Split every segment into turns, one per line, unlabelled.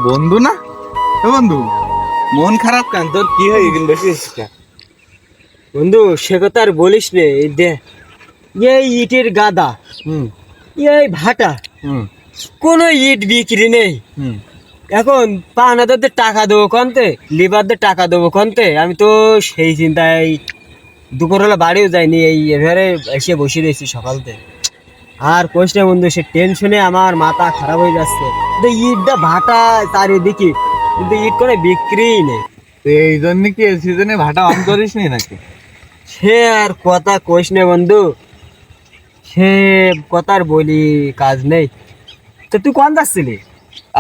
বন্ধু না? বন্ধু, মন খারাপ কেন তোর? কি হয়ে গেল বেশি?
বন্ধু সে কথা আর বলিস রে। এই দে, এই ইটের গাদা, এই ভাটা, কোনো ইট বিক্রি নেই। এখন পাওনাদারদের টাকা দেবো কনতে, লিবারদের টাকা দেবো কনতে। আমি তো সেই চিন্তায় দুপুরবেলা বাড়িও যাইনি, এই এবারে এসে বসে রয়েছি সকাল থেকে। আর কোশ না বন্ধু, সে টেনশনে আমার মাথা খারাপ হয়ে যাচ্ছে। কিন্তু ইটটা ভাটা চারিদিকে, কিন্তু ইট করে বিক্রিই নেই।
এই জন্য কি এই সিজনে ভাটা অন করিস নি নাকি?
সে আর কথা কোশ না বন্ধু, সে কথার বলি কাজ নেই। তো তুই কোন যাচ্ছিলি?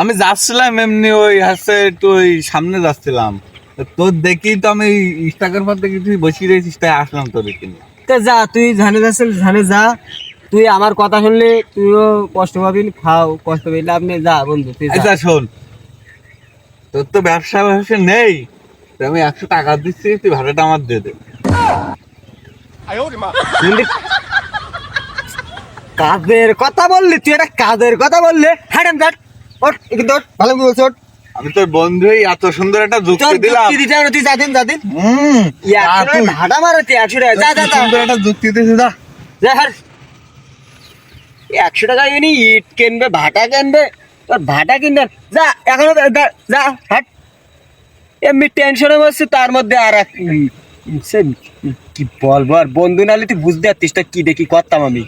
আমি যাচ্ছিলাম এমনি, ওই হাসে একটু ওই সামনে যাচ্ছিলাম। তো তোর দেখি তো আমি ইনস্টাগ্রাম পর দেখি তুই বসে রয়েছিস, তাই আসলাম তোর কিনে।
তা যা, তুই ঝানে যাচ্ছিস ঝানে যা। তুই আমার কথা শুনলে তুইও কষ্ট পাবি, খাও কষ্ট পেলে আপনি যা বন্ধু, তুই যা।
আচ্ছা শোন, তোর তো ব্যবসা ব্যবসা নেই, তো আমি 100 টাকা দিচ্ছি, তুই ভাড়াটা আমার দিয়ে দে।
বন্ধু, কাজের কথা বললি তুই, একটা কাজের কথা বললে হাঁটান যাট। ওঠ কিন্তু ওঠ, ভালো করে বলছি ওঠ।
আমি তোর বন্ধুই এত সুন্দর একটা যুক্তি দিলাম।
তুই দিতে হবে না, তুই যাদিন যাদিন
তুই
ভাড়া মারো, তুই 100 টাকা যা যা যা
সুন্দর একটা যুক্তি দিছিস, যা।
যা হার। 100 টাকা এনে ইট কিনবে, ভাটা কিনবে, তোর ভাটা কিনবে যা এখনো যা হাট। এমনি টেনশনে বসছে, তার মধ্যে আর এক সে কি বলবো। আর বন্ধু নাহলে তুই বুঝতে পারতিস তো কি দেখি করতাম আমি।